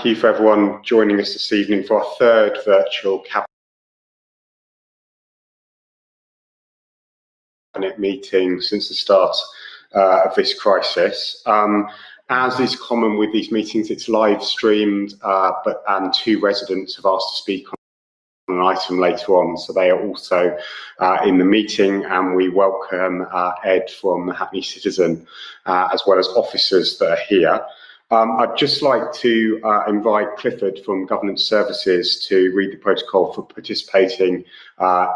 thank you for everyone joining us this evening for our third virtual Cabinet meeting since the start of this crisis. As is common with these meetings, it's live streamed, and two residents have asked to speak on an item later on, so they are also in the meeting, and we welcome Ed from the Hackney Citizen, as well as officers that are here. I'd just like to invite Clifford from Governance Services to read the protocol for participating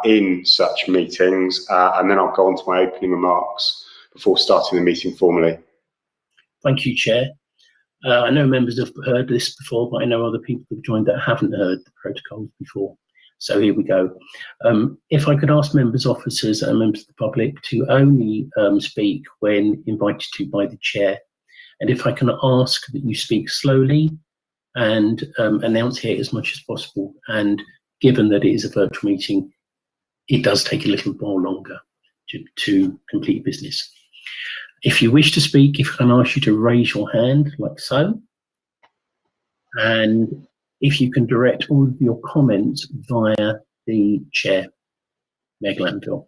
in such meetings, and then I'll go on to my opening remarks before starting the meeting formally. Thank you, Chair. I know members have heard this before, but I know other people have joined that haven't heard the protocols before. So here we go. If I could ask members, officers and members of the public to only speak when invited to by the Chair. And if I can ask that you speak slowly and enunciate as much as possible. And given that it is a virtual meeting, it does take a little more longer to complete business. If you wish to speak, if I can ask you to raise your hand like so. And if you can direct all of your comments via the Chair, Meg Lanville.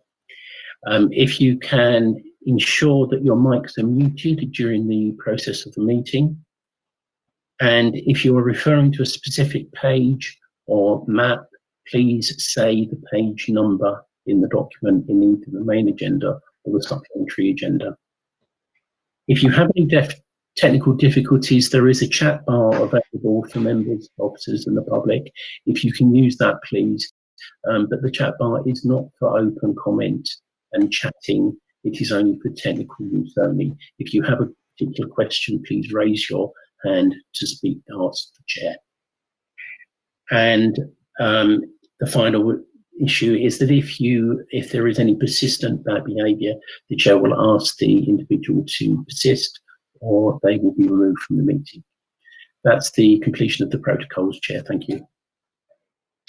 If you can ensure that your mics are muted during the process of the meeting. And if you are referring to a specific page or map, please say the page number in the document in either the main agenda or the supplementary agenda. If you have any technical difficulties, there is a chat bar available for members, officers and the public. If you can use that, please. But the chat bar is not for open comment and chatting. It is only for technical use only. If you have a particular question, please raise your hand to speak, ask the Chair. And the final issue is that if there is any persistent bad behaviour, the Chair will ask the individual to persist, or they will be removed from the meeting. That's the completion of the protocols, Chair. Thank you.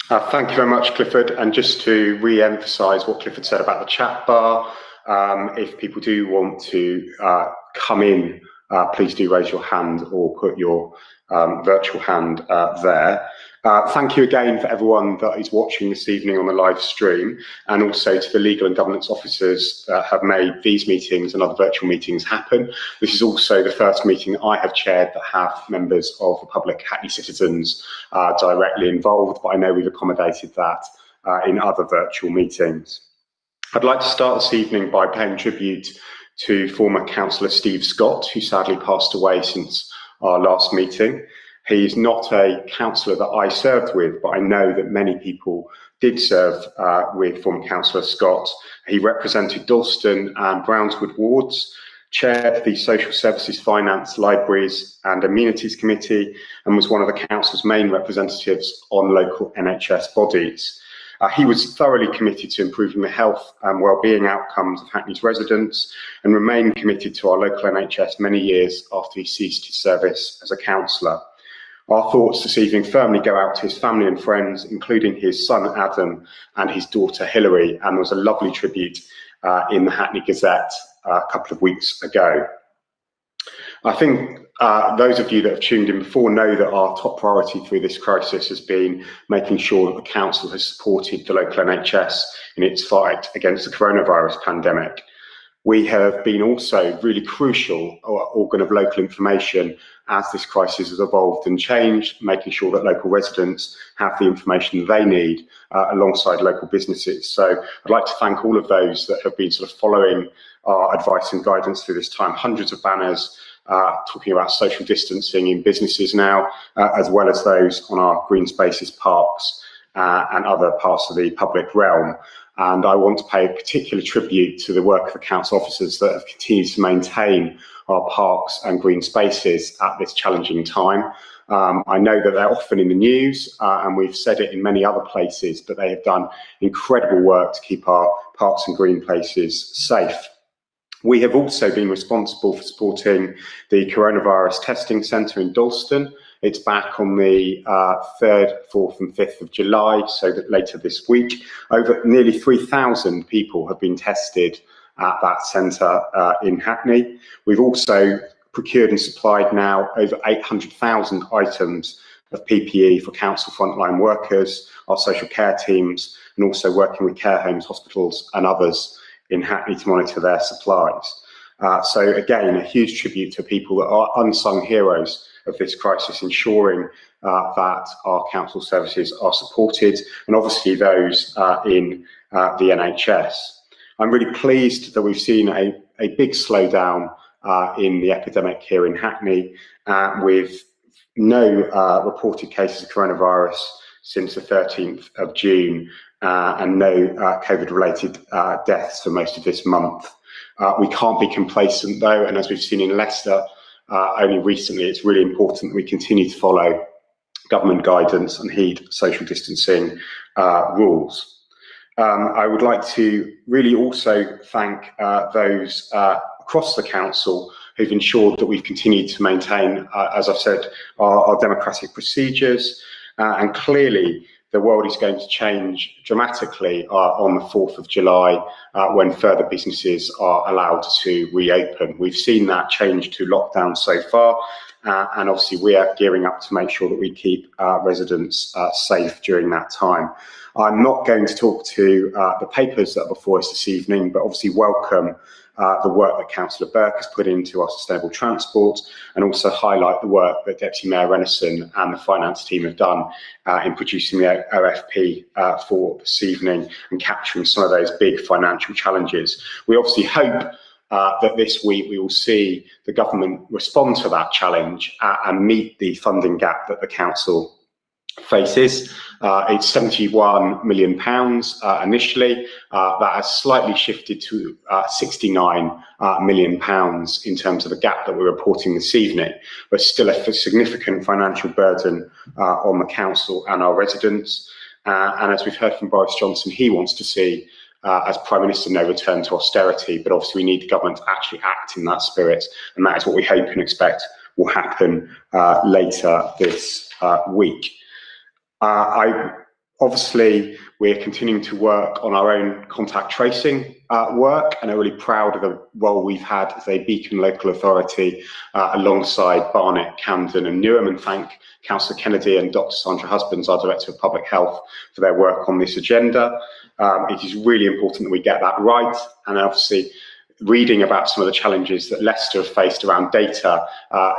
Thank you very much, Clifford. And just to re-emphasise what Clifford said about the chat bar, if people do want to come in, please do raise your hand or put your virtual hand there. Thank you again for everyone that is watching this evening on the live stream, and also to the legal and governance officers that have made these meetings and other virtual meetings happen. This is also the first meeting I have chaired that have members of the public, Hackney citizens, directly involved, but I know we've accommodated that in other virtual meetings. I'd like to start this evening by paying tribute to former Councillor Steve Scott, who sadly passed away since our last meeting. He's not a councillor that I served with, but I know that many people did serve with former Councillor Scott. He represented Dalston and Brownswood wards, chaired the Social Services, Finance, Libraries and Amenities Committee, and was one of the council's main representatives on local NHS bodies. He was thoroughly committed to improving the health and wellbeing outcomes of Hackney's residents, and remained committed to our local NHS many years after he ceased his service as a councillor. Our thoughts this evening firmly go out to his family and friends, including his son Adam and his daughter Hilary, and there was a lovely tribute in the Hackney Gazette a couple of weeks ago. I think those of you that have tuned in before know that our top priority through this crisis has been making sure that the council has supported the local NHS in its fight against the coronavirus pandemic. We have been also really crucial organ of local information as this crisis has evolved and changed, making sure that local residents have the information they need alongside local businesses. So I'd like to thank all of those that have been sort of following our advice and guidance through this time. Hundreds of banners talking about social distancing in businesses now, as well as those on our green spaces, parks and other parts of the public realm. And I want to pay a particular tribute to the work of the council officers that have continued to maintain our parks and green spaces at this challenging time. I know that they're often in the news, and we've said it in many other places, but they have done incredible work to keep our parks and green places safe. We have also been responsible for supporting the coronavirus testing centre in Dalston. It's back on the 3rd, 4th and 5th of July, so that later this week, over nearly 3,000 people have been tested at that centre in Hackney. We've also procured and supplied now over 800,000 items of PPE for council frontline workers, our social care teams, and also working with care homes, hospitals and others in Hackney to monitor their supplies. So again, a huge tribute to people that are unsung heroes of this crisis, ensuring that our council services are supported, and obviously those in the NHS. I'm really pleased that we've seen a big slowdown in the epidemic here in Hackney, with no reported cases of coronavirus since the 13th of June, and no COVID-related deaths for most of this month. We can't be complacent though, and as we've seen in Leicester only recently, it's really important that we continue to follow government guidance and heed social distancing rules. I would like to really also thank those across the council who've ensured that we've continued to maintain, as I've said, our democratic procedures, and clearly the world is going to change dramatically on the 4th of July when further businesses are allowed to reopen. We've seen that change to lockdown so far, and obviously we are gearing up to make sure that we keep residents safe during that time. I'm not going to talk to the papers that are before us this evening, but obviously welcome the work that Councillor Burke has put into our sustainable transport, and also highlight the work that Deputy Mayor Renison and the finance team have done in producing the OFP for this evening and capturing some of those big financial challenges. We obviously hope that this week we will see the government respond to that challenge and meet the funding gap that the council faces. It's £71 million initially. That has slightly shifted to £69 million in terms of the gap that we're reporting this evening, but still a significant financial burden on the council and our residents. And as we've heard from Boris Johnson, he wants to see, as Prime Minister, no return to austerity, but obviously we need the government to actually act in that spirit, and that is what we hope and expect will happen later this week. Obviously, we're continuing to work on our own contact tracing work, and I'm really proud of the role we've had as a beacon local authority alongside Barnet, Camden and Newham, and thank Councillor Kennedy and Dr. Sandra Husbands, our Director of Public Health, for their work on this agenda. It is really important that we get that right, and obviously reading about some of the challenges that Leicester have faced around data,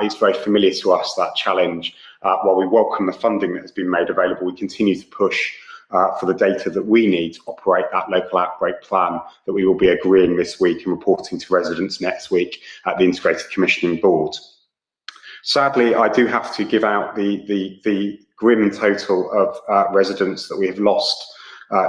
it's very familiar to us, that challenge. While we welcome the funding that has been made available, we continue to push for the data that we need to operate that local outbreak plan that we will be agreeing this week and reporting to residents next week at the Integrated Commissioning Board. Sadly, I do have to give out the grim total of residents that we have lost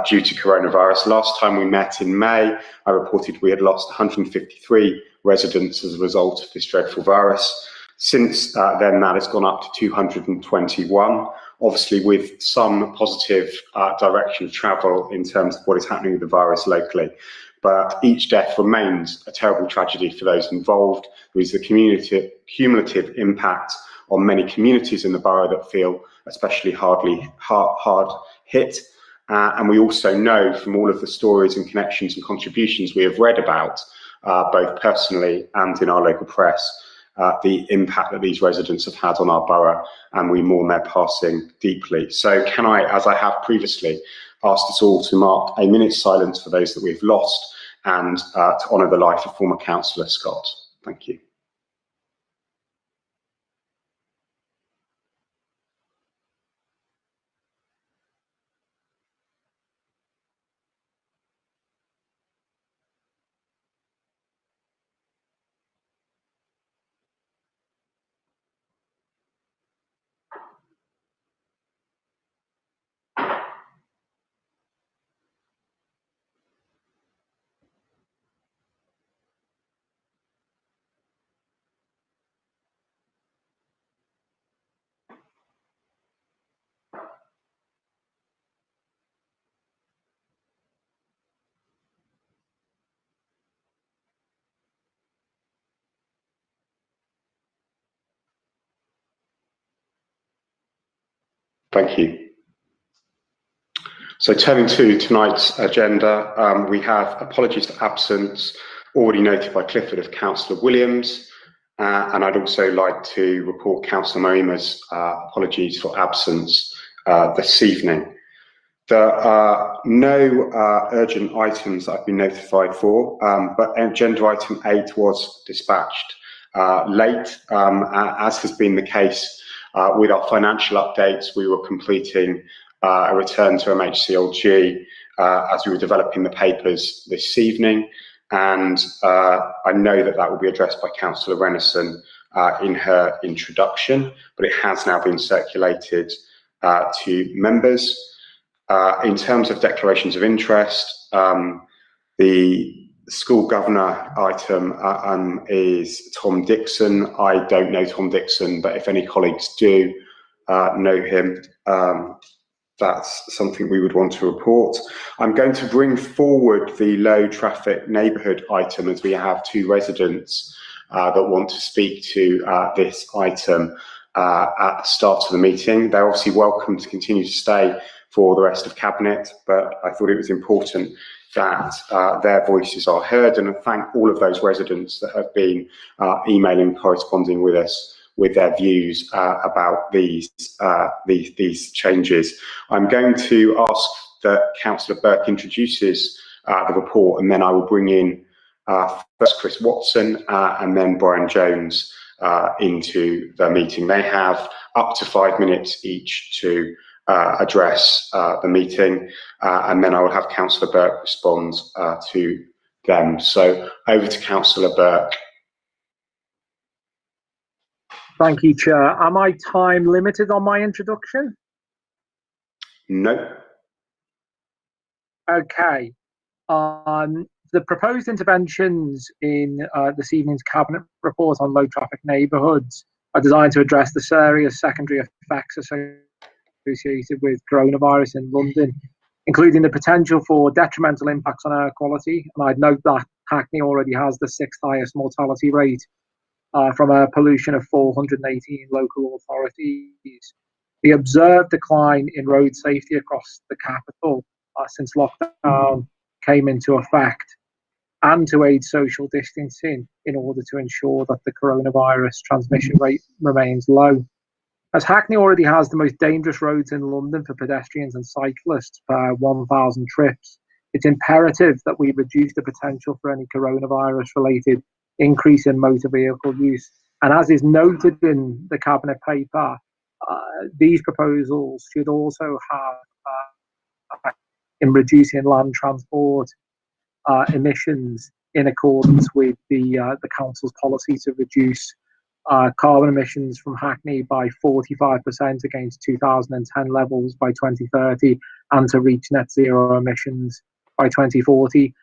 due to coronavirus. Last time we met in May, I reported we had lost 153 residents as a result of this dreadful virus. Since then, that has gone up to 221, obviously with some positive direction of travel in terms of what is happening with the virus locally. But each death remains a terrible tragedy for those involved. There is the cumulative impact on many communities in the borough that feel especially hard hit. And we also know from all of the stories and connections and contributions we have read about, both personally and in our local press, the impact that these residents have had on our borough, and we mourn their passing deeply. So can I, as I have previously, ask us all to mark a minute's silence for those that we've lost, and to honour the life of former Councillor Scott. Thank you. Thank you. So turning to tonight's agenda, we have apologies for absence already noted by Clifford of Councillor Williams, And I'd also like to report Councillor Marima's apologies for absence this evening. There are no urgent items that I've been notified for, but agenda item 8 was dispatched late, as has been the case with our financial updates. We were completing a return to MHCLG as we were developing the papers this evening, and I know that that will be addressed by Councillor Renison in her introduction, but it has now been circulated to members. In terms of declarations of interest, the school governor item is Tom Dixon. I don't know Tom Dixon, but if any colleagues do know him, that's something we would want to report. I'm going to bring forward the low traffic neighbourhood item, as we have 2 residents that want to speak to this item at the start of the meeting. They're obviously welcome to continue to stay for the rest of Cabinet, but I thought it was important that their voices are heard, and I thank all of those residents that have been emailing, corresponding with us with their views about these changes. I'm going to ask that Councillor Burke introduces the report, and then I will bring in first Chris Watson and then Brian Jones into the meeting. They have up to 5 minutes each to address the meeting, and then I will have Councillor Burke respond to them. So over to Councillor Burke. Thank you, Chair. Am I time limited on my introduction? No. Okay. The proposed interventions in this evening's Cabinet report on low traffic neighbourhoods are designed to address the serious secondary effects associated with coronavirus in London, including the potential for detrimental impacts on air quality. And I'd note that Hackney already has the 6th highest mortality rate from air pollution of 418 local authorities. The observed decline in road safety across the capital since lockdown came into effect, and to aid social distancing in order to ensure that the coronavirus transmission rate remains low. As Hackney already has the most dangerous roads in London for pedestrians and cyclists per 1,000 trips, it's imperative that we reduce the potential for any coronavirus-related increase in motor vehicle use. And as is noted in the Cabinet paper, these proposals should also have in reducing land transport emissions in accordance with the Council's policy to reduce carbon emissions from Hackney by 45% against 2010 levels by 2030, and to reach net zero emissions by 2040.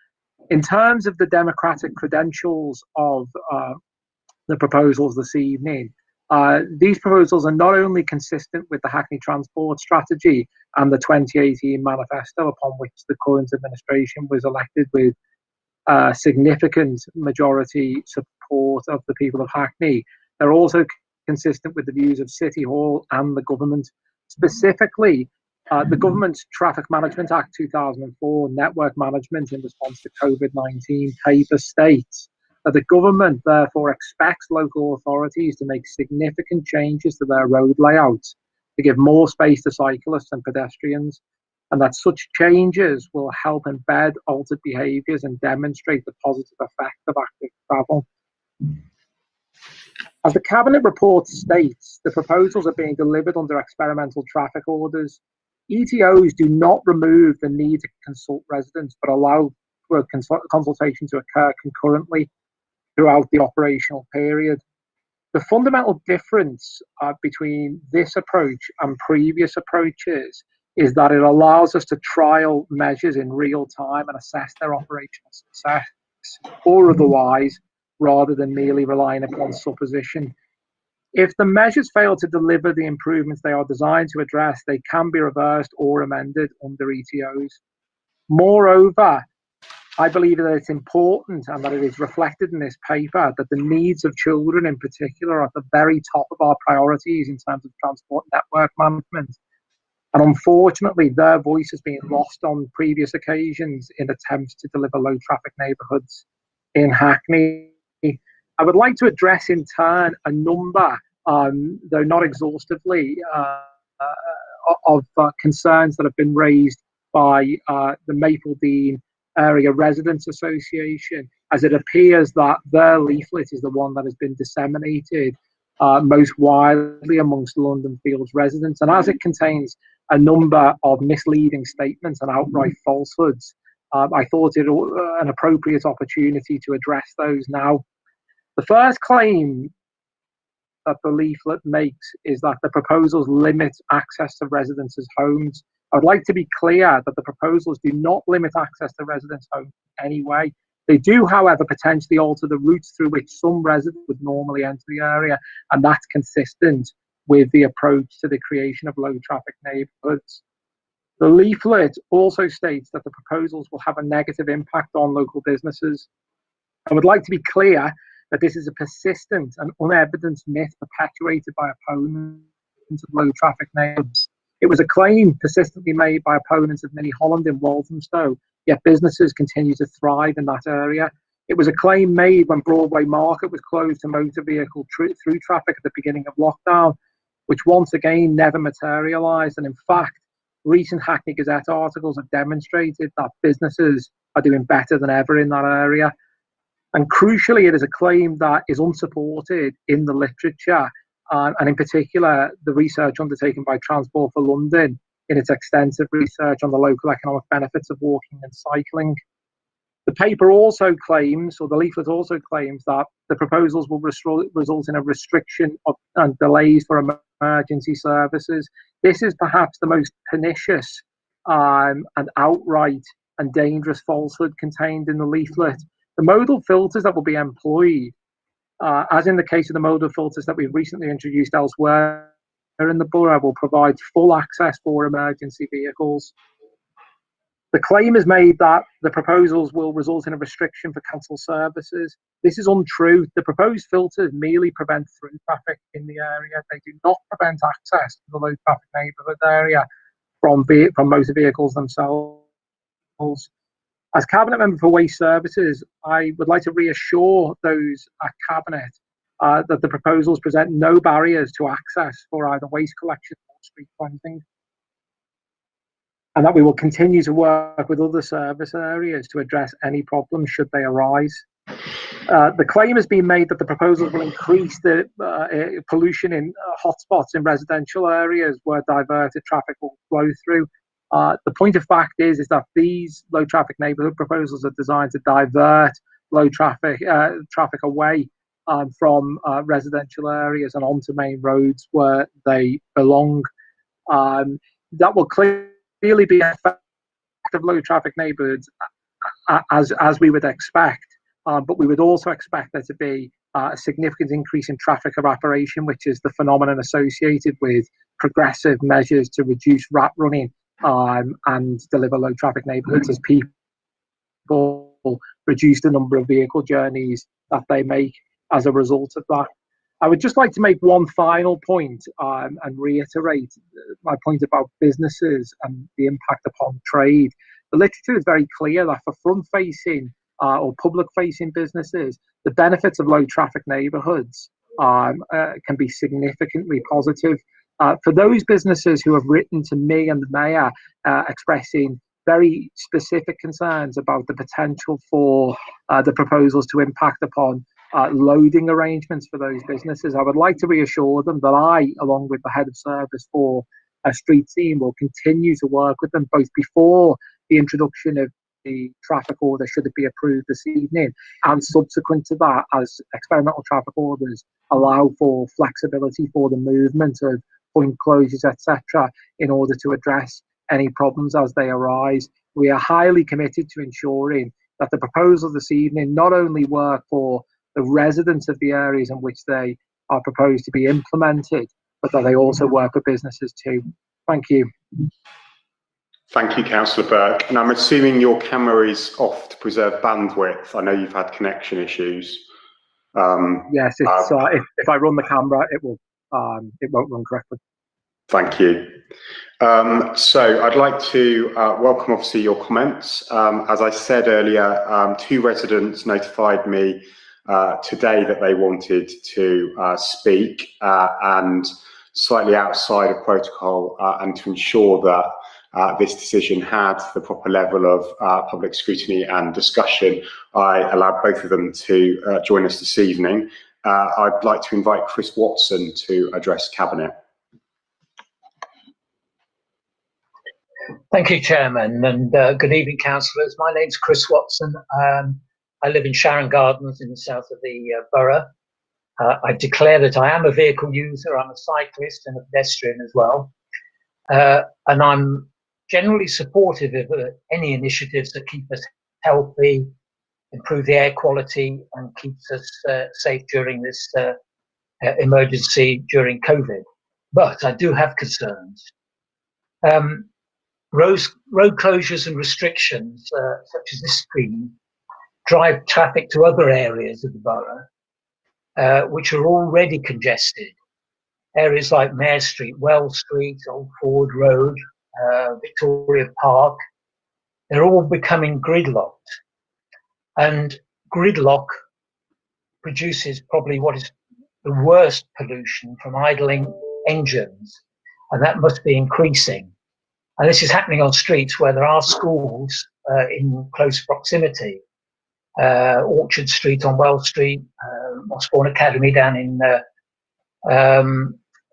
In terms of the democratic credentials of the proposals this evening, these proposals are not only consistent with the Hackney Transport Strategy and the 2018 manifesto, upon which the current administration was elected with significant majority support of the people of Hackney, they're also consistent with the views of City Hall and the government. Specifically, the government's Traffic Management Act 2004, Network Management in Response to COVID-19 paper states that the government therefore expects local authorities to make significant changes to their road layouts to give more space to cyclists and pedestrians, and that such changes will help embed altered behaviours and demonstrate the positive effect of active travel. As the Cabinet report states, the proposals are being delivered under experimental traffic orders. ETOs do not remove the need to consult residents, but allow for a consultation to occur concurrently throughout the operational period. The fundamental difference between this approach and previous approaches is that it allows us to trial measures in real time and assess their operational success, or otherwise, rather than merely relying upon supposition. If the measures fail to deliver the improvements they are designed to address, they can be reversed or amended under ETOs. Moreover, I believe that it's important, and that it is reflected in this paper, that the needs of children in particular are at the very top of our priorities in terms of transport network management. And unfortunately, their voice has been lost on previous occasions in attempts to deliver low traffic neighbourhoods in Hackney. I would like to address in turn a number, though not exhaustively, of concerns that have been raised by the Mapledene Area Residents Association, as it appears that their leaflet is the one that has been disseminated most widely amongst London Fields residents, and as it contains a number of misleading statements and outright falsehoods, I thought it an appropriate opportunity to address those now. The first claim that the leaflet makes is that the proposals limit access to residents' homes. I would like to be clear that the proposals do not limit access to residents' homes in any way. They do, however, potentially alter the routes through which some residents would normally enter the area, and that's consistent with the approach to the creation of low-traffic neighbourhoods. The leaflet also states that the proposals will have a negative impact on local businesses. I would like to be clear that this is a persistent and unevidenced myth perpetuated by opponents of low-traffic neighbourhoods. It was a claim persistently made by opponents of Mini Holland in Walthamstow, yet businesses continue to thrive in that area. It was a claim made when Broadway Market was closed to motor vehicle through traffic at the beginning of lockdown, which once again never materialised. And in fact, recent Hackney Gazette articles have demonstrated that businesses are doing better than ever in that area. And crucially, it is a claim that is unsupported in the literature, and in particular, the research undertaken by Transport for London in its extensive research on the local economic benefits of walking and cycling. The paper also claims, or the leaflet also claims, that the proposals will result in a restriction of and delays for emergency services. This is perhaps the most pernicious and outright and dangerous falsehood contained in the leaflet. The modal filters that will be employed, as in the case of the modal filters that we've recently introduced elsewhere in the borough, will provide full access for emergency vehicles. The claim is made that the proposals will result in a restriction for council services. This is untrue. The proposed filters merely prevent through traffic in the area. They do not prevent access to the low traffic neighbourhood area from motor vehicles themselves. As Cabinet Member for Waste Services, I would like to reassure those at Cabinet that the proposals present no barriers to access for either waste collection or street cleansing, and that we will continue to work with other service areas to address any problems should they arise. The claim has been made that the proposals will increase the pollution in hotspots in residential areas where diverted traffic will flow through. The point of fact is that these low traffic neighbourhood proposals are designed to divert low traffic away from residential areas and onto main roads where they belong. That will clearly be an effect of low traffic neighbourhoods as we would expect, but we would also expect there to be a significant increase in traffic evaporation, which is the phenomenon associated with progressive measures to reduce rat running and deliver low traffic neighbourhoods as people reduce the number of vehicle journeys that they make as a result of that. I would just like to make one final point and reiterate my point about businesses and the impact upon trade. The literature is very clear that for front-facing or public-facing businesses, the benefits of low traffic neighbourhoods can be significantly positive. For those businesses who have written to me and the Mayor expressing very specific concerns about the potential for the proposals to impact upon loading arrangements for those businesses, I would like to reassure them that I, along with the head of service for a street team, will continue to work with them both before the introduction of the traffic order, should it be approved this evening, and subsequent to that, as experimental traffic orders allow for flexibility for the movement of point closures, etc., in order to address any problems as they arise. We are highly committed to ensuring that the proposals this evening not only work for the residents of the areas in which they are proposed to be implemented, but that they also work with businesses too. Thank you. Thank you, Councillor Burke. And I'm assuming your camera is off to preserve bandwidth. I know you've had connection issues. Yes, it's, if I run the camera, it won't run correctly. Thank you. So I'd like to welcome obviously your comments. As I said earlier, 2 residents notified me today that they wanted to speak, and slightly outside of protocol, and to ensure that this decision had the proper level of public scrutiny and discussion, I allowed both of them to join us this evening. I'd like to invite Chris Watson to address Cabinet. Thank you, Chairman, and good evening, councillors. My name's Chris Watson. I live in Sharon Gardens in the south of the borough. I declare that I am a vehicle user, I'm a cyclist and a pedestrian as well. And I'm generally supportive of any initiatives that keep us healthy, improve the air quality and keeps us safe during this emergency during COVID. But I do have concerns. Road closures and restrictions, such as this scheme, drive traffic to other areas of the borough, which are already congested. Areas like Mare Street, Wells Street, Old Ford Road, Victoria Park, they're all becoming gridlocked. And gridlock produces probably what is the worst pollution from idling engines, and that must be increasing. And this is happening on streets where there are schools in close proximity. Orchard Street on Wells Street, Osborne Academy down in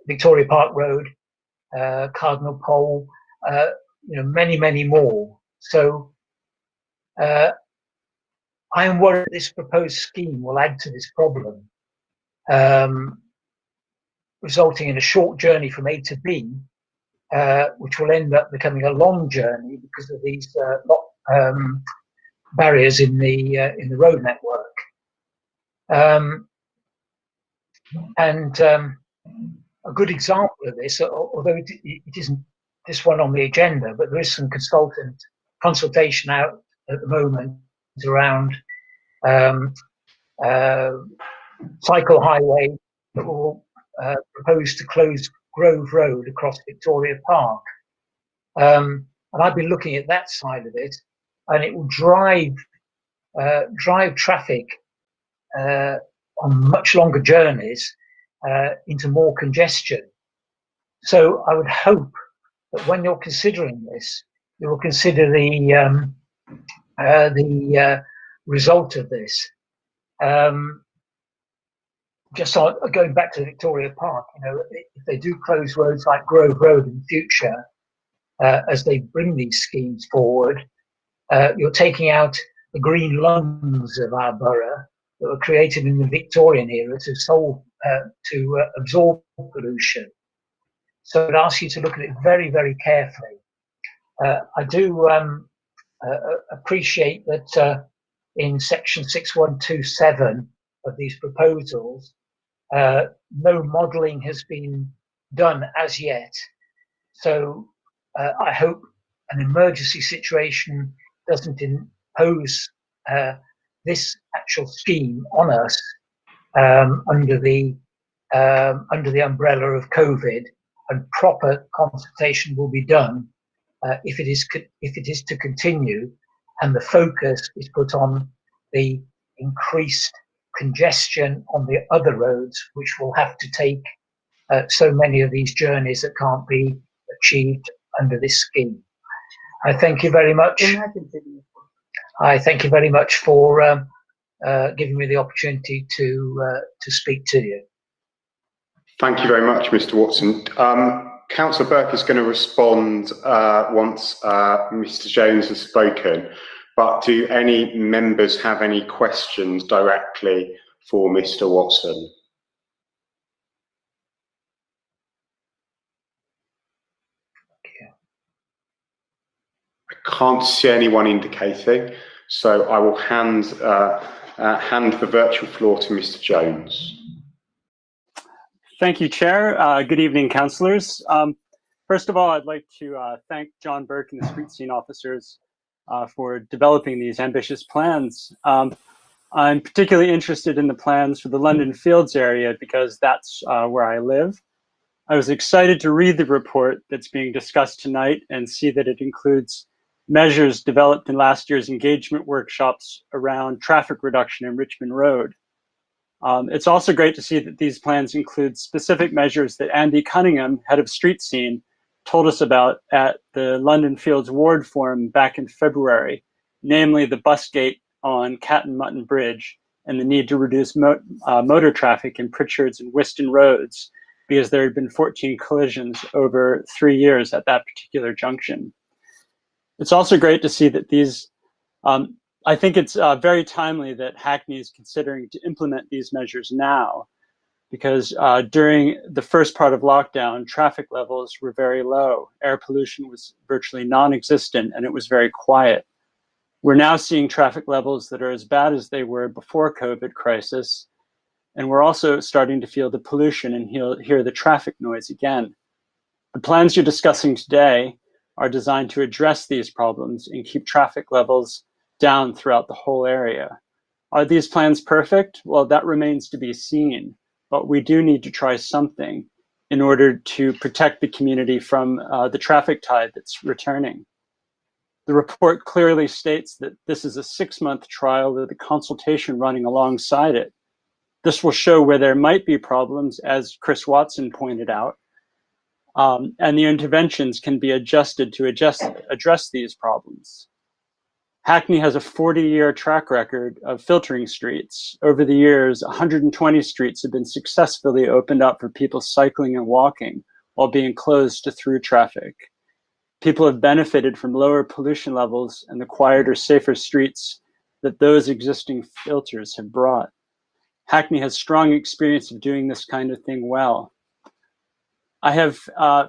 Victoria Park Road, Cardinal Pole, many, many more. So I am worried this proposed scheme will add to this problem, resulting in a short journey from A to B, which will end up becoming a long journey because of these barriers in the road network. A good example of this, although it isn't this one on the agenda, but there is some consultation out at the moment around cycle highway that will propose to close Grove Road across Victoria Park. And I've been looking at that side of it, and it will drive traffic on much longer journeys into more congestion. So I would hope that when you're considering this, you will consider the result of this. Just going back to Victoria Park, if they do close roads like Grove Road in the future, as they bring these schemes forward, you're taking out the green lungs of our borough that were created in the Victorian era to absorb pollution. So I'd ask you to look at it very, very carefully. I do appreciate that in section 6127 of these proposals, no modelling has been done as yet. So I hope an emergency situation doesn't impose this actual scheme on us under the umbrella of COVID, and proper consultation will be done if it is to continue, and the focus is put on the increased congestion on the other roads, which will have to take so many of these journeys that can't be achieved under this scheme. I thank you very much. I thank you very much for giving me the opportunity to speak to you. Thank you very much, Mr. Watson. Councillor Burke is going to respond once Mr. Jones has spoken, but do any members have any questions directly for Mr. Watson? I can't see anyone indicating, so I will hand the virtual floor to Mr. Jones. Thank you, Chair. Good evening, councillors. First of all, I'd like to thank John Burke and the street scene officers for developing these ambitious plans. I'm particularly interested in the plans for the London Fields area because that's where I live. I was excited to read the report that's being discussed tonight and see that it includes measures developed in last year's engagement workshops around traffic reduction in Richmond Road. It's also great to see that these plans include specific measures that Andy Cunningham, head of Street Scene, told us about at the London Fields Ward Forum back in February, namely the bus gate on Cat and Mutton Bridge and the need to reduce motor traffic in Pritchard's and Whiston roads because there had been 14 collisions over 3 years at that particular junction. It's also great to see that these I think it's very timely that Hackney is considering to implement these measures now, because during the first part of lockdown, traffic levels were very low. Air pollution was virtually non-existent and it was very quiet. We're now seeing traffic levels that are as bad as they were before COVID crisis. And we're also starting to feel the pollution and hear the traffic noise again. The plans you're discussing today are designed to address these problems and keep traffic levels down throughout the whole area. Are these plans perfect? Well, that remains to be seen, but we do need to try something in order to protect the community from the traffic tide that's returning. The report clearly states that this is a 6-month trial with a consultation running alongside it. This will show where there might be problems, as Chris Watson pointed out, and the interventions can be adjusted to address these problems. Hackney has a 40-year track record of filtering streets. Over the years, 120 streets have been successfully opened up for people cycling and walking while being closed to through traffic. People have benefited from lower pollution levels and the quieter, safer streets that those existing filters have brought. Hackney has strong experience of doing this kind of thing well. I have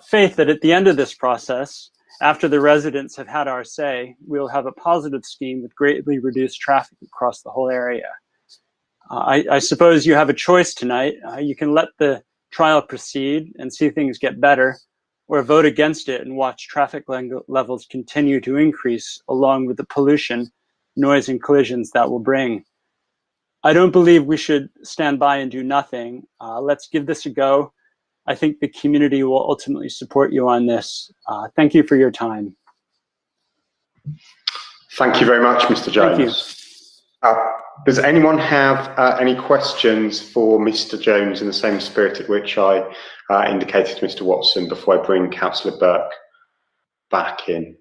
faith that at the end of this process, after the residents have had our say, we'll have a positive scheme with greatly reduced traffic across the whole area. I suppose you have a choice tonight. You can let the trial proceed and see things get better, or vote against it and watch traffic levels continue to increase along with the pollution, noise, and collisions that will bring. I don't believe we should stand by and do nothing. Let's give this a go. I think the community will ultimately support you on this. Thank you for your time. Thank you very much, Mr. Jones. Thank you. Does anyone have any questions for Mr. Jones in the same spirit at which I indicated to Mr. Watson before I bring Councillor Burke back in?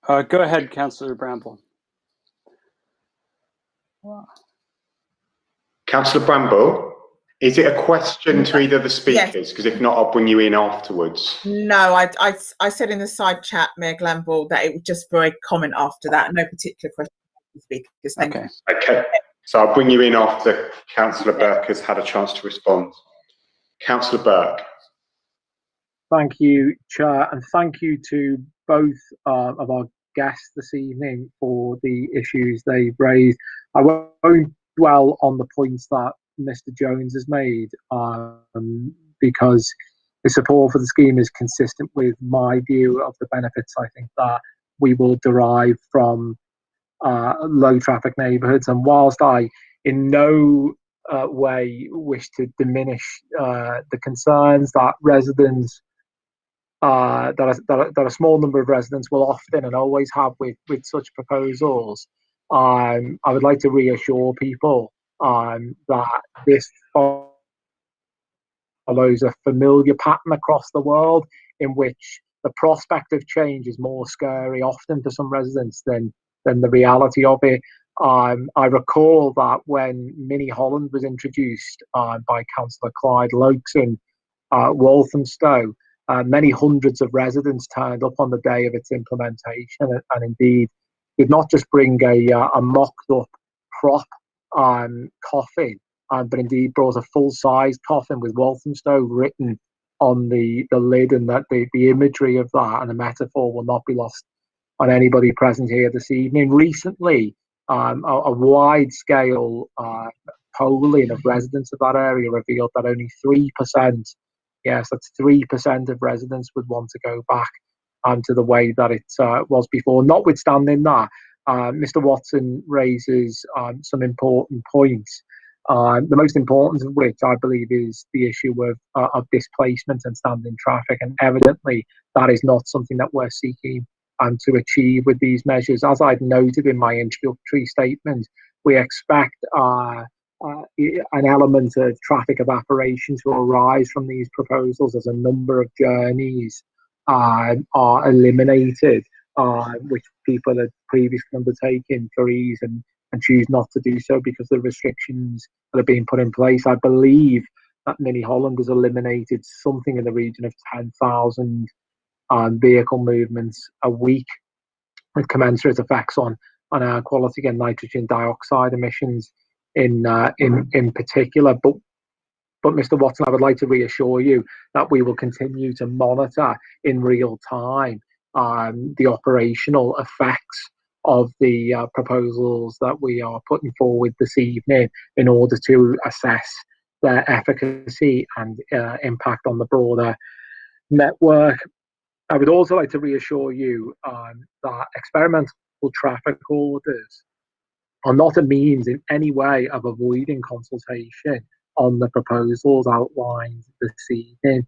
Go ahead, Councillor Bramble. Councillor Bramble, is it a question to either of the speakers? Because if not, I'll bring you in afterwards. No, I said in the side chat, Mayor Glanville, that it would just be a comment after that. No particular question to the speakers. Thank you. Okay, so I'll bring you in after Councillor Burke has had a chance to respond. Councillor Burke. Thank you, Chair, and thank you to both of our guests this evening for the issues they've raised. I won't dwell on the points that Mr. Jones has made because the support for the scheme is consistent with my view of the benefits I think that we will derive from low traffic neighbourhoods. And whilst I in no way wish to diminish the concerns that residents that a small number of residents will often and always have with such proposals, I would like to reassure people that this follows a familiar pattern across the world in which the prospect of change is more scary often to some residents than the reality of it. I recall that when Mini Holland was introduced by Councillor Clyde Lokes in Walthamstow, many hundreds of residents turned up on the day of its implementation, and indeed did not just bring a mocked-up prop coffin, but indeed brought a full-sized coffin with Walthamstow written on the lid, and that the imagery of that and the metaphor will not be lost on anybody present here this evening. Recently, a wide-scale polling of residents of that area revealed that only 3%, yes, that's 3% of residents would want to go back to the way that it was before. Notwithstanding that, Mr. Watson raises some important points, the most important of which I believe is the issue of displacement and standing traffic, and evidently that is not something that we're seeking to achieve with these measures. As I've noted in my introductory statement, we expect an element of traffic evaporation to arise from these proposals as a number of journeys are eliminated, which people had previously undertaken for ease and choose not to do so because of the restrictions that are being put in place. I believe that Mini Holland has eliminated something in the region of 10,000 vehicle movements a week, with commensurate effects on air quality and nitrogen dioxide emissions in particular. But Mr. Watson, I would like to reassure you that we will continue to monitor in real time the operational effects of the proposals that we are putting forward this evening in order to assess their efficacy and impact on the broader network. I would also like to reassure you that experimental traffic orders are not a means in any way of avoiding consultation on the proposals outlined this evening.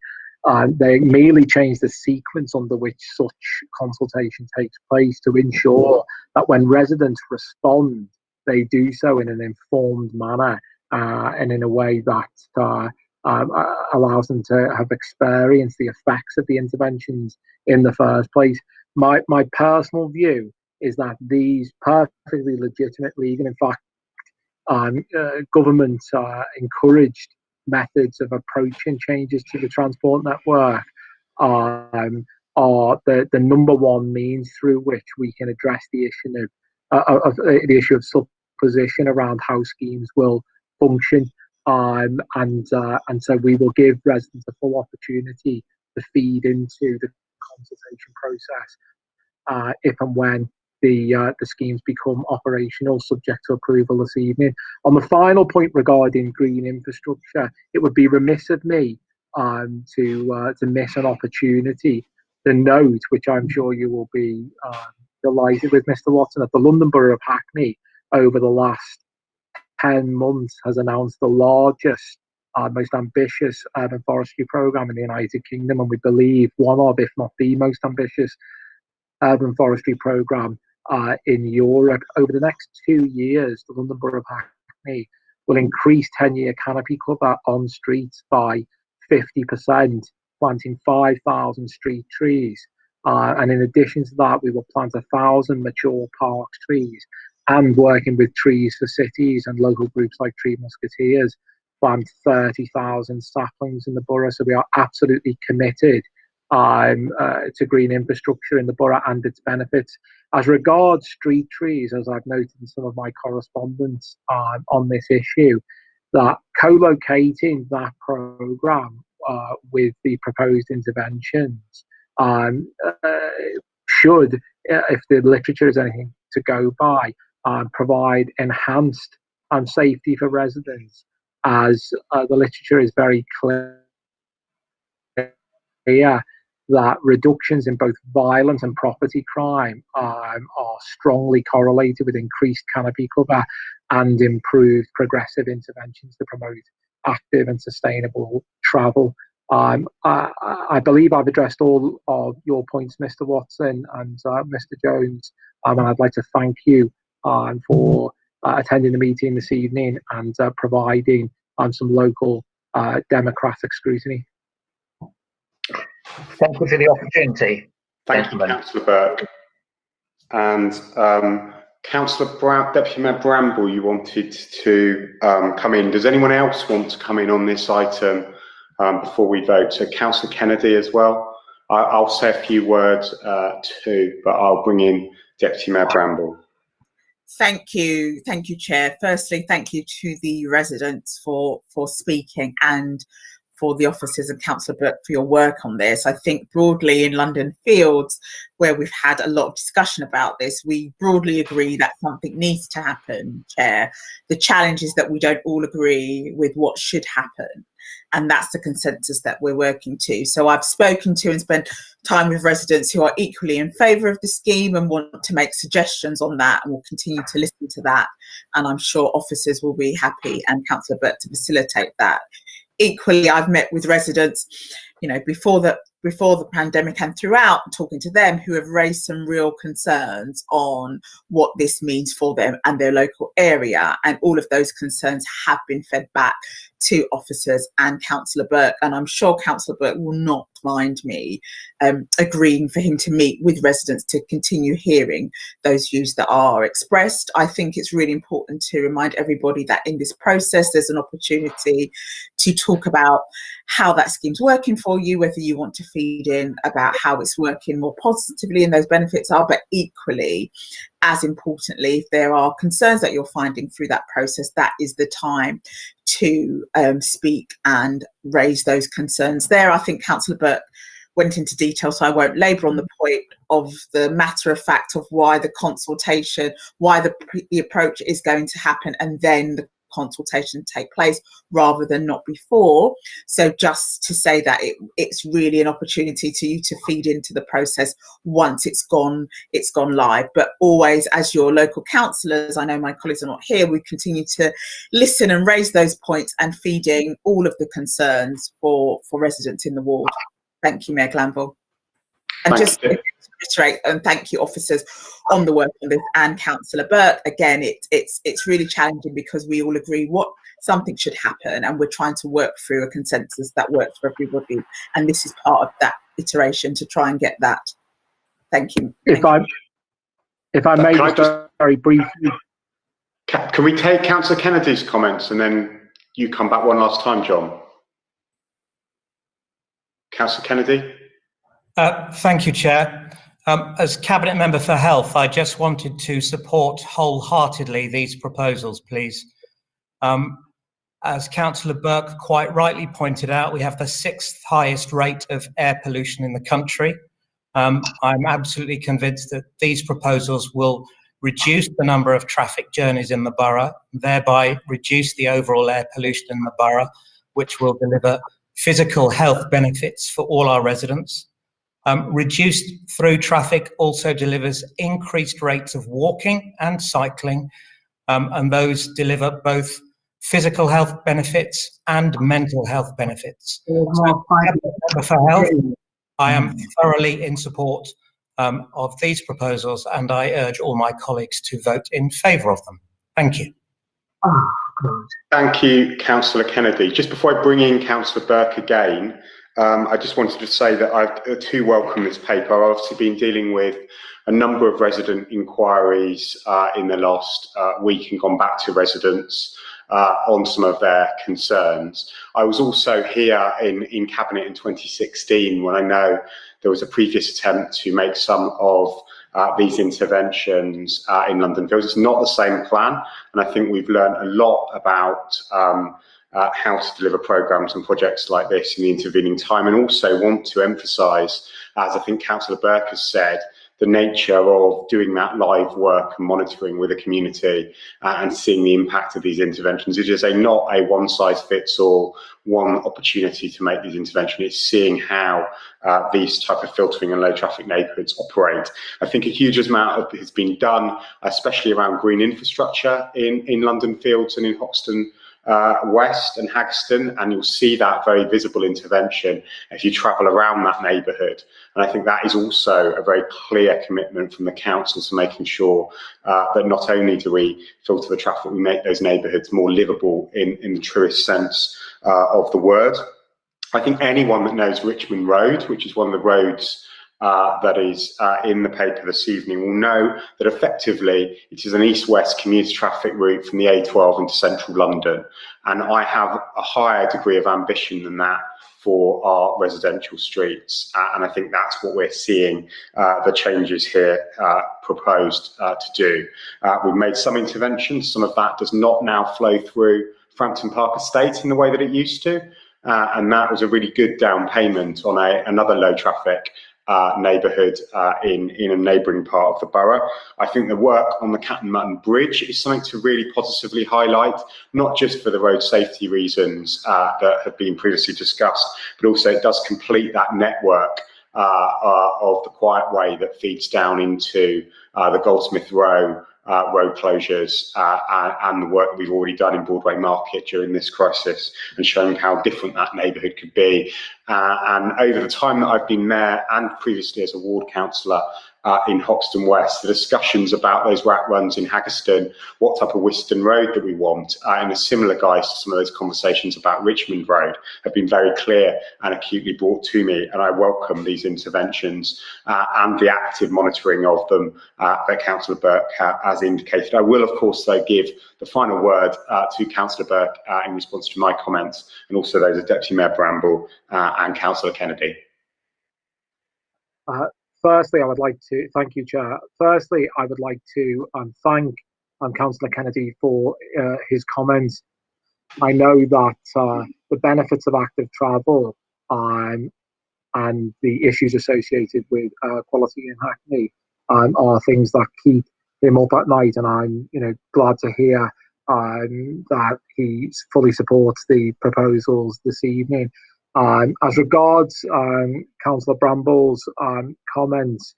They merely change the sequence under which such consultation takes place to ensure that when residents respond, they do so in an informed manner and in a way that allows them to have experienced the effects of the interventions in the first place. My personal view is that these perfectly legitimate legal, in fact, government encouraged methods of approaching changes to the transport network are the number one means through which we can address the issue of supposition around how schemes will function. And so we will give residents a full opportunity to feed into the consultation process if and when the schemes become operational, subject to approval this evening. On the final point regarding green infrastructure, it would be remiss of me to miss an opportunity to note, which I'm sure you will be delighted with, Mr. Watson, that the London Borough of Hackney over the last 10 months has announced the largest, most ambitious urban forestry programme in the United Kingdom, and we believe one of, if not the most ambitious urban forestry programme in Europe. Over the next 2 years, the London Borough of Hackney will increase 10-year canopy cover on streets by 50%, planting 5,000 street trees. And in addition to that, we will plant 1,000 mature park trees, and working with Trees for Cities and local groups like Tree Musketeers, plant 30,000 saplings in the borough. So we are absolutely committed to green infrastructure in the borough and its benefits. As regards street trees, as I've noted in some of my correspondence on this issue, that co-locating that programme with the proposed interventions should, if the literature is anything to go by, provide enhanced safety for residents, as the literature is very clear that reductions in both violence and property crime are strongly correlated with increased canopy cover and improved progressive interventions to promote active and sustainable travel. I believe I've addressed all of your points, Mr. Watson and Mr. Jones, and I'd like to thank you for attending the meeting this evening and providing some local democratic scrutiny. Thank you for the opportunity. Thank you, Councillor Burke. And Councillor Deputy Mayor Bramble, you wanted to come in. Does anyone else want to come in on this item before we vote? So Councillor Kennedy as well. I'll say a few words too, but I'll bring in Deputy Mayor Bramble. Thank you, Chair. Firstly, thank you to the residents for speaking, and for the officers and Councillor Burke for your work on this. I think broadly in London Fields, where we've had a lot of discussion about this, we broadly agree that something needs to happen, Chair. The challenge is that we don't all agree with what should happen, and that's the consensus that we're working to. So I've spoken to and spent time with residents who are equally in favour of the scheme and want to make suggestions on that, and we'll continue to listen to that, and I'm sure officers will be happy, and Councillor Burke, to facilitate that. Equally, I've met with residents, before before the pandemic and throughout, talking to them, who have raised some real concerns on what this means for them and their local area. And all of those concerns have been fed back to officers and Councillor Burke. And I'm sure Councillor Burke will not mind me agreeing for him to meet with residents to continue hearing those views that are expressed. I think it's really important to remind everybody that in this process, there's an opportunity to talk about how that scheme's working for you, whether you want to feed in about how it's working more positively and those benefits are, but equally, as importantly, if there are concerns that you're finding through that process, that is the time to speak and raise those concerns there. I think Councillor Burke went into detail, so I won't labour on the point of the matter of fact of why the consultation, why the approach is going to happen, and then the consultation take place rather than not before. So just to say that it's really an opportunity to you to feed into the process once it's gone live. But always, as your local councillors, I know my colleagues are not here, we continue to listen and raise those points and feeding all of the concerns for residents in the ward. Thank you, Mayor Glanville. And just to reiterate, and thank you, officers, on the work on this, and Councillor Burke. Again, it's really challenging because we all agree something should happen, and we're trying to work through a consensus that works for everybody. And this is part of that iteration to try and get that. Thank you. If I may just very briefly. Can we take Councillor Kennedy's comments and then you come back one last time, John? Councillor Kennedy. Thank you, Chair. As Cabinet Member for Health, I just wanted to support wholeheartedly these proposals, please. As Councillor Burke quite rightly pointed out, we have the 6th highest rate of air pollution in the country. I'm absolutely convinced that these proposals will reduce the number of traffic journeys in the borough, thereby reduce the overall air pollution in the borough, which will deliver physical health benefits for all our residents. Reduced through traffic also delivers increased rates of walking and cycling, and those deliver both physical health benefits and mental health benefits. So, for health, I am thoroughly in support of these proposals, and I urge all my colleagues to vote in favour of them. Thank you. Thank you, Councillor Kennedy. Just before I bring in Councillor Burke again, I just wanted to say that I too welcome this paper. I've obviously been dealing with a number of resident inquiries in the last week and gone back to residents on some of their concerns. I was also here in Cabinet in 2016 when I know there was a previous attempt to make some of these interventions in London Fields. It's not the same plan, and I think we've learned a lot about how to deliver programmes and projects like this in the intervening time, and also want to emphasise, as I think Councillor Burke has said, the nature of doing that live work and monitoring with the community and seeing the impact of these interventions. It is not a one-size-fits-all, one opportunity to make these interventions. It's seeing how these type of filtering and low traffic neighbourhoods operate. I think a huge amount has been done, especially around green infrastructure in London Fields and in Hoxton West and Haggerston, and you'll see that very visible intervention if you travel around that neighbourhood. And I think that is also a very clear commitment from the council to making sure that not only do we filter the traffic, we make those neighbourhoods more livable in the truest sense of the word. I think anyone that knows Richmond Road, which is one of the roads that is in the paper this evening, will know that effectively it is an east-west commuter traffic route from the A12 into central London. And I have a higher degree of ambition than that for our residential streets. And I think that's what we're seeing the changes here proposed to do. We've made some interventions. Some of that does not now flow through Frampton Park Estate in the way that it used to. And that was a really good down payment on another low traffic neighbourhood in a neighbouring part of the borough. I think the work on the Cat and Mutton Bridge is something to really positively highlight, not just for the road safety reasons that have been previously discussed, but also it does complete that network of the Quiet Way that feeds down into the Goldsmith Row road closures and the work that we've already done in Broadway Market during this crisis, and showing how different that neighbourhood could be. And over the time that I've been mayor and previously as a ward councillor in Hoxton West, the discussions about those rat runs in Haggerston, what type of Wiston Road that we want, in a similar guise to some of those conversations about Richmond Road, have been very clear and acutely brought to me, and I welcome these interventions and the active monitoring of them that Councillor Burke has indicated. I will, of course, though, give the final word to Councillor Burke in response to my comments, and also those of Deputy Mayor Bramble and Councillor Kennedy. Firstly, I would like to thank you, Chair. Firstly, I would like to thank Councillor Kennedy for his comments. I know that the benefits of active travel and the issues associated with quality in Hackney are things that keep him up at night, and I'm glad to hear that he fully supports the proposals this evening. As regards Councillor Bramble's comments,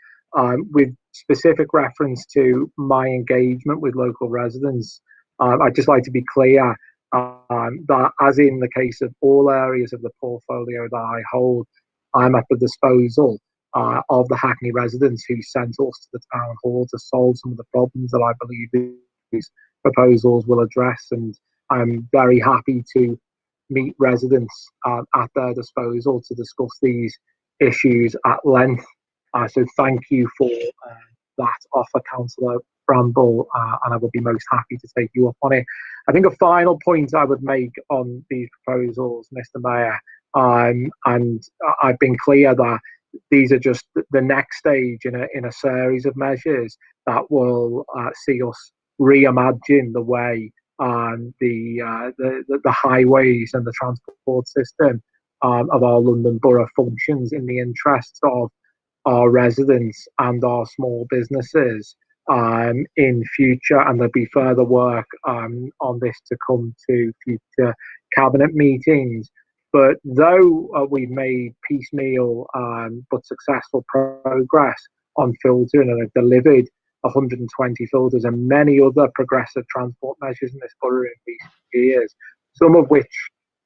with specific reference to my engagement with local residents, I'd just like to be clear that, as in the case of all areas of the portfolio that I hold, I'm at the disposal of the Hackney residents who sent us to the town hall to solve some of the problems that I believe these proposals will address, and I'm very happy to meet residents at their disposal to discuss these issues at length. So thank you for that offer, Councillor Bramble, and I would be most happy to take you up on it. I think a final point I would make on these proposals, Mr. Mayor, and I've been clear that these are just the next stage in a series of measures that will see us reimagine the way the highways and the transport system of our London Borough functions in the interests of our residents and our small businesses in future, and there'll be further work on this to come to future cabinet meetings. But though we've made piecemeal but successful progress on filtering and have delivered 120 filters and many other progressive transport measures in this borough in recent years, some of which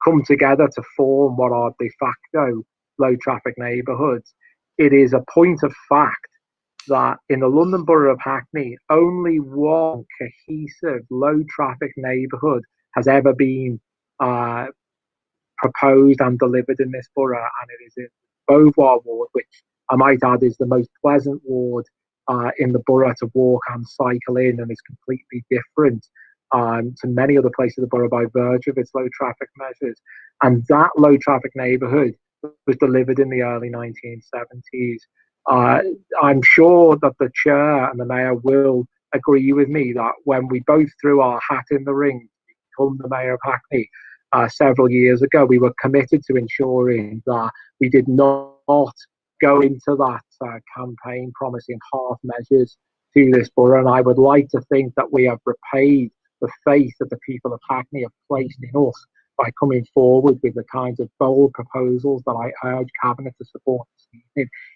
come together to form what are de facto low traffic neighbourhoods, it is a point of fact that in the London Borough of Hackney, only one cohesive low traffic neighbourhood has ever been proposed and delivered in this borough, and it is in Beauvoir ward, which I might add is the most pleasant ward in the borough to walk and cycle in, and is completely different to many other places of the borough by virtue of its low traffic measures. And that low traffic neighbourhood was delivered in the early 1970s. I'm sure that the chair and the mayor will agree with me that when we both threw our hat in the ring to become the mayor of Hackney several years ago, we were committed to ensuring that we did not go into that campaign promising half measures to this borough. And I would like to think that we have repaid the faith that the people of Hackney have placed in us by coming forward with the kinds of bold proposals that I urge Cabinet to support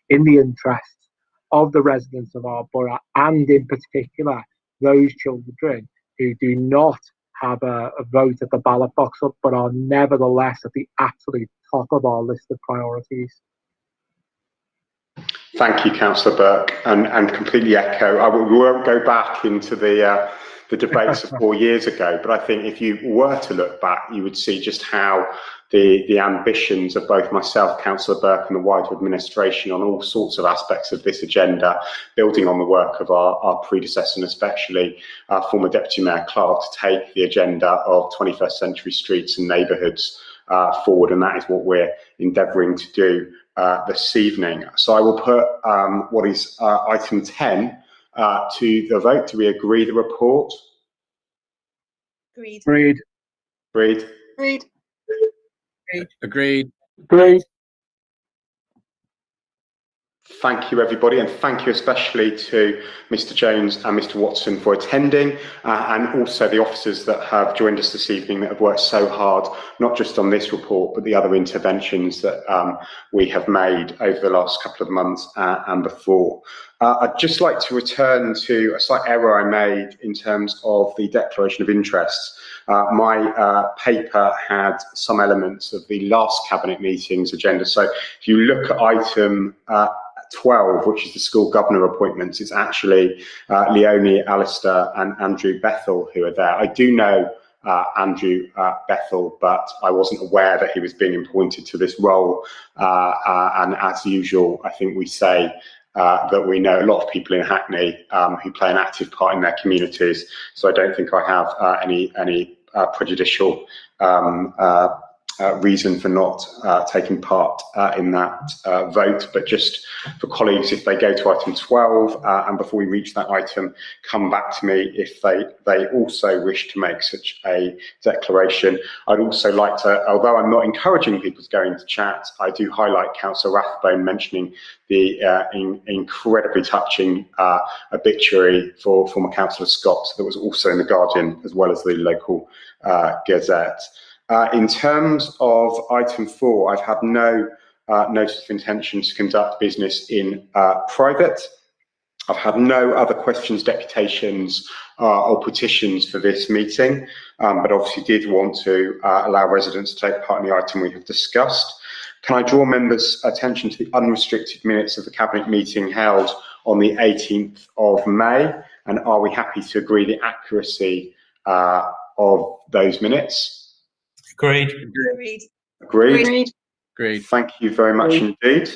in the interests of the residents of our borough, and in particular those children who do not have a vote at the ballot box up, but are nevertheless at the absolute top of our list of priorities. Thank you, Councillor Burke, and completely echo. We won't go back into the debates of 4 years ago, but I think if you were to look back, you would see just how the ambitions of both myself, Councillor Burke, and the wider administration on all sorts of aspects of this agenda, building on the work of our predecessor, and especially former Deputy Mayor Clark, to take the agenda of 21st century streets and neighbourhoods forward, and that is what we're endeavouring to do this evening. So I will put what is item 10 to the vote. Do we agree the report? Agreed. Agreed. Agreed. Agreed. Agreed. Agreed. Thank you, everybody, and thank you especially to Mr. Jones and Mr. Watson for attending, and also the officers that have joined us this evening that have worked so hard, not just on this report, but the other interventions that we have made over the last couple of months and before. I'd just like to return to a slight error I made in terms of the declaration of interests. My paper had some elements of the last cabinet meeting's agenda. So if you look at item 12, which is the school governor appointments, it's actually Leonie, Alistair and Andrew Bethel who are there. I do know Andrew Bethel, but I wasn't aware that he was being appointed to this role. And as usual, I think we say that we know a lot of people in Hackney who play an active part in their communities. So I don't think I have any prejudicial reason for not taking part in that vote, but just for colleagues, if they go to item 12 and before we reach that item, come back to me if they also wish to make such a declaration. I'd also like to, although I'm not encouraging people to go into chat, I do highlight Councillor Rathbone mentioning the incredibly touching obituary for former Councillor Scott that was also in the Guardian as well as the local Gazette. In terms of item 4, I've had no notice of intention to conduct business in private. I've had no other questions, deputations or petitions for this meeting, but obviously did want to allow residents to take part in the item we have discussed. Can I draw members' attention to the unrestricted minutes of the Cabinet meeting held on the 18th of May? And are we happy to agree the accuracy of those minutes? Agreed. Agreed. Agreed. Thank you very much indeed.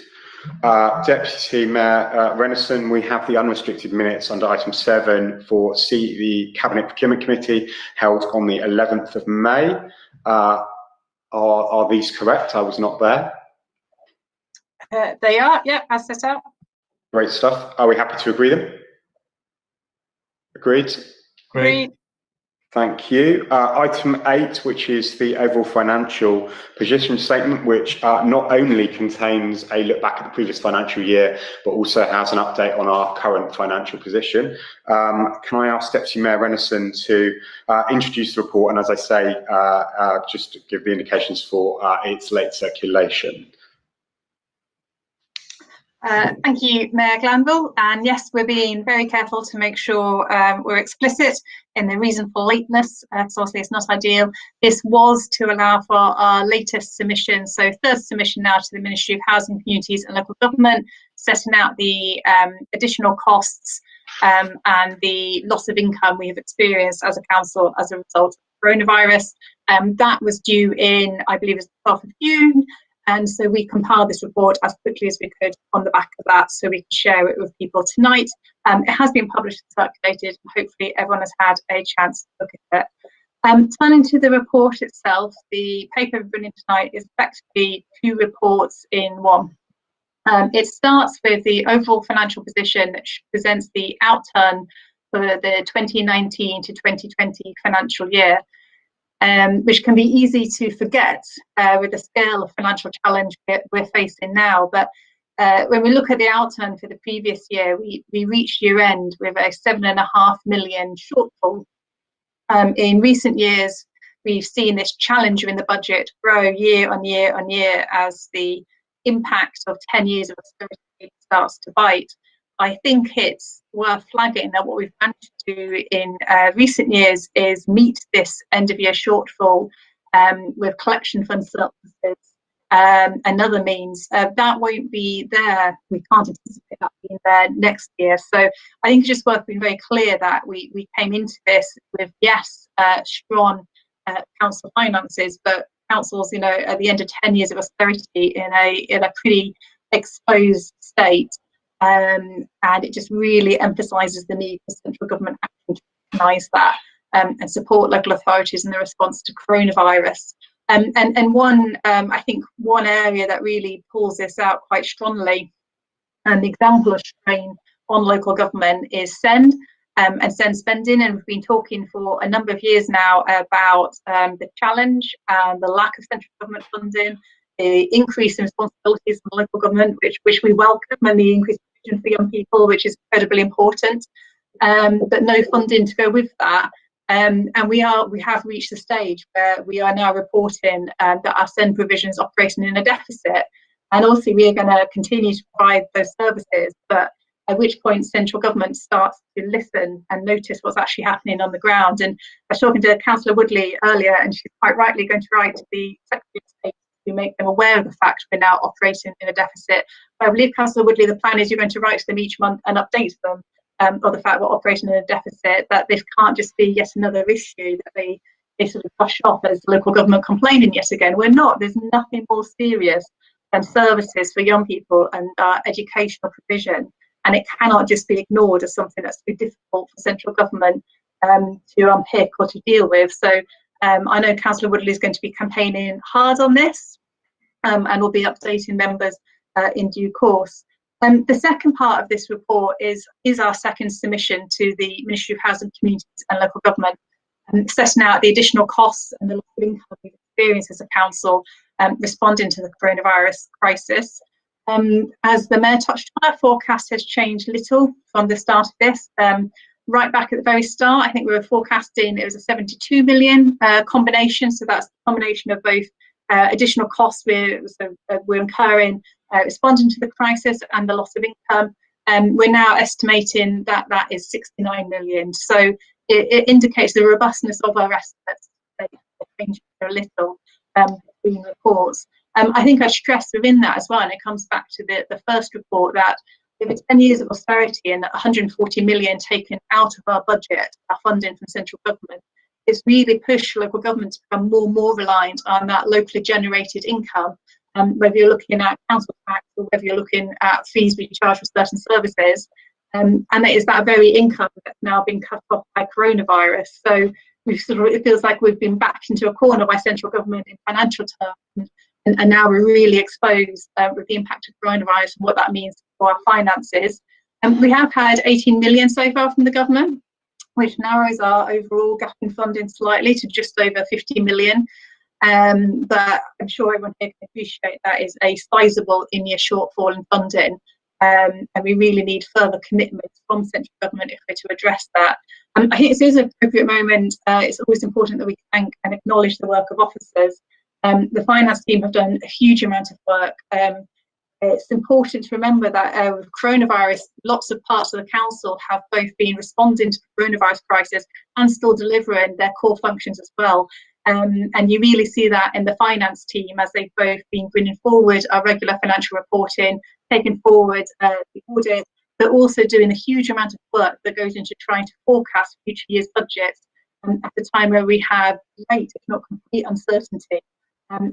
Deputy Mayor Renison, we have the unrestricted minutes under item 7 for the Cabinet Procurement Committee held on the 11th of May. Are these correct? I was not there. They are, yeah, as set out. Great stuff. Are we happy to agree them? Agreed. Agreed. Thank you. Item 8, which is the overall financial position statement, which not only contains a look back at the previous financial year, but also has an update on our current financial position. Can I ask Deputy Mayor Renison to introduce the report and, as I say, just to give the indications for its late circulation? Thank you, Mayor Glanville. And yes, we're being very careful to make sure we're explicit in the reason for lateness, because obviously it's not ideal. This was to allow for our latest submission, so third submission now to the Ministry of Housing, Communities and Local Government, setting out the additional costs and the loss of income we have experienced as a council as a result of coronavirus. That was due in, I believe, it was the 12th of June. And so we compiled this report as quickly as we could on the back of that so we can share it with people tonight. It has been published and circulated. Hopefully everyone has had a chance to look at it. Turning to the report itself, the paper we're bringing tonight is effectively 2 reports in one. It starts with the overall financial position that presents the outturn for the 2019 to 2020 financial year. Which can be easy to forget with the scale of financial challenge we're facing now. But when we look at the outturn for the previous year, we reached year end with a 7.5 million shortfall. In recent years, we've seen this challenge in the budget grow year on year on year as the impact of 10 years of austerity starts to bite. I think it's worth flagging that what we've managed to do in recent years is meet this end of year shortfall with collection fund surpluses and other means. That won't be there. We can't anticipate that being there next year. So I think it's just worth being very clear that we came into this with, yes, strong council finances, but councils, at the end of 10 years of austerity in a pretty exposed state. And it just really emphasises the need for central government action to recognise that and support local authorities in the response to coronavirus. And one, I think, one area that really pulls this out quite strongly, and the example of strain on local government is SEND and SEND spending. And we've been talking for a number of years now about the challenge and the lack of central government funding, the increase in responsibilities from local government, which we welcome, and the increase for young people, which is incredibly important, but no funding to go with that. And we have reached the stage where we are now reporting that our SEND provision is operating in a deficit, and also we are going to continue to provide those services, but at which point central government starts to listen and notice what's actually happening on the ground. And I was talking to Councillor Woodley earlier, and she's quite rightly going to write to the Secretary of State to make them aware of the fact we're now operating in a deficit. But I believe, Councillor Woodley, the plan is you're going to write to them each month and update them of the fact we're operating in a deficit, that this can't just be yet another issue that they sort of brush off as local government complaining yet again. We're not. There's nothing more serious than services for young people and educational provision. And it cannot just be ignored as something that's too difficult for central government to unpick or to deal with. So I know Councillor Woodley is going to be campaigning hard on this and will be updating members in due course. The second part of this report is our second submission to the Ministry of Housing, Communities and Local Government, setting out the additional costs and the local income we've experienced as a council responding to the coronavirus crisis. As the Mayor touched on, our forecast has changed little from the start of this. Right back at the very start, I think we were forecasting it was a 72 million combination. So that's a combination of both additional costs we're incurring responding to the crisis and the loss of income. We're now estimating that that is 69 million. So it indicates the robustness of our estimates. They change a little between reports. I think I stress within that as well, and it comes back to the first report, that over 10 years of austerity and 140 million taken out of our budget, our funding from central government, it's really pushed local government to become more and more reliant on that locally generated income, whether you're looking at council tax or whether you're looking at fees we charge for certain services. And it is that very income that's now been cut off by coronavirus. So it feels like we've been backed into a corner by central government in financial terms. And now we're really exposed with the impact of coronavirus and what that means for our finances. We have had 18 million so far from the government, which narrows our overall gap in funding slightly to just over 50 million. But I'm sure everyone here can appreciate that is a sizable in-year shortfall in funding. And we really need further commitments from central government if we're to address that. I think this is an appropriate moment. It's always important that we thank and acknowledge the work of officers. The finance team have done a huge amount of work. It's important to remember that with coronavirus, lots of parts of the council have both been responding to the coronavirus crisis and still delivering their core functions as well. And you really see that in the finance team as they've both been bringing forward our regular financial reporting, taking forward the audit, but also doing a huge amount of work that goes into trying to forecast future year's budgets at a time where we have great, if not complete, uncertainty.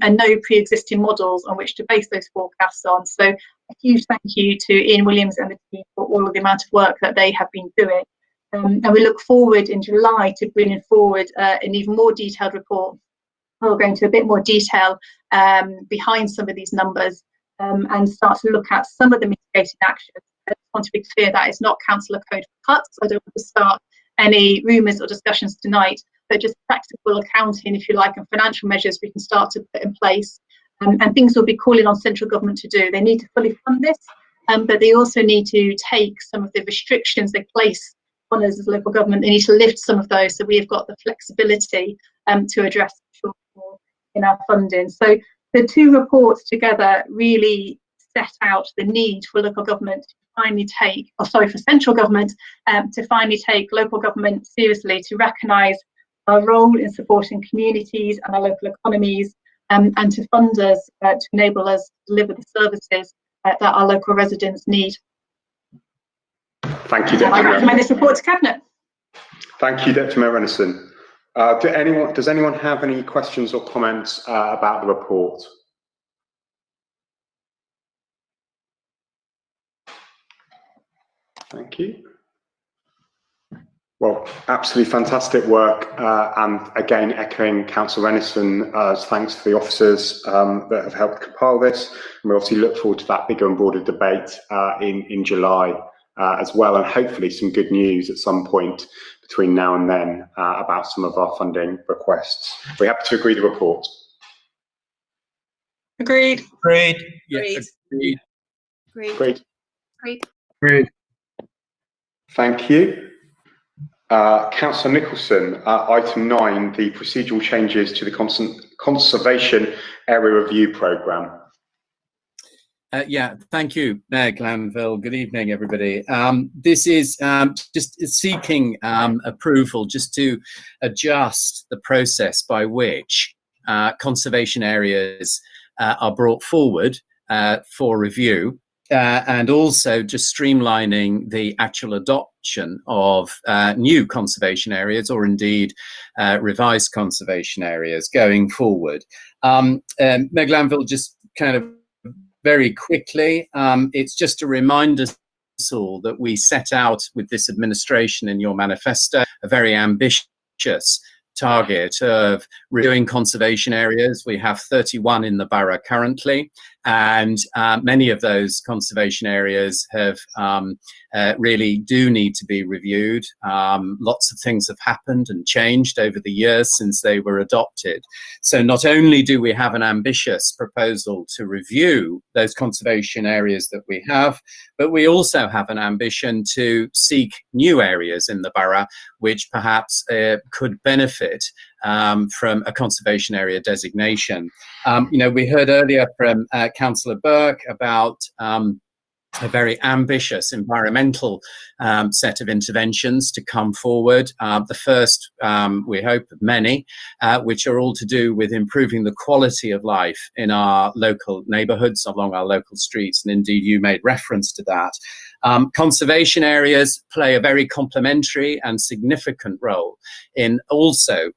And no pre-existing models on which to base those forecasts on. So a huge thank you to Ian Williams and the team for all of the amount of work that they have been doing. And we look forward in July to bringing forward an even more detailed report. We'll go into a bit more detail behind some of these numbers and start to look at some of the mitigating actions. I just want to be clear that it's not councillor code cuts. I don't want to start any rumours or discussions tonight, but just practical accounting, if you like, and financial measures we can start to put in place. And things we'll be calling on central government to do. They need to fully fund this, but they also need to take some of the restrictions they place on us as local government. They need to lift some of those so we've got the flexibility to address the shortfall in our funding. So the two reports together really set out the need for local government to finally take, for central government to finally take local government seriously, to recognise our role in supporting communities and our local economies, and to fund us to enable us to deliver the services that our local residents need. Thank you, Deputy I Mayor. recommend this report to Cabinet. Thank you, Deputy Mayor Renison. Does anyone have any questions or comments about the report? Thank you. Well, absolutely fantastic work, and again echoing Councillor Renison's thanks to the officers that have helped compile this. And we obviously look forward to that bigger and broader debate in July as well, and hopefully some good news at some point between now and then about some of our funding requests. We're happy to agree the report. Agreed. Agreed. Agreed. Agreed. Great. Agreed. Agreed. Thank you. Councillor Nicholson, item 9, the procedural changes to the Conservation Area Review Programme. Yeah, thank you, Mayor Glanville. Good evening, everybody. This is just seeking approval just to adjust the process by which conservation areas are brought forward for review, and also just streamlining the actual adoption of new conservation areas, or indeed revised conservation areas going forward. Mayor Glanville, just kind of very quickly, it's just to remind us all that we set out with this administration in your manifesto a very ambitious target of reviewing conservation areas. We have 31 in the borough currently, and many of those conservation areas have really do need to be reviewed. Lots of things have happened and changed over the years since they were adopted. So not only do we have an ambitious proposal to review those conservation areas that we have, but we also have an ambition to seek new areas in the borough which perhaps could benefit from a conservation area designation. We heard earlier from Councillor Burke about a very ambitious environmental set of interventions to come forward. The first, we hope, of many, which are all to do with improving the quality of life in our local neighbourhoods, along our local streets, and indeed you made reference to that. Conservation areas play a very complementary and significant role in also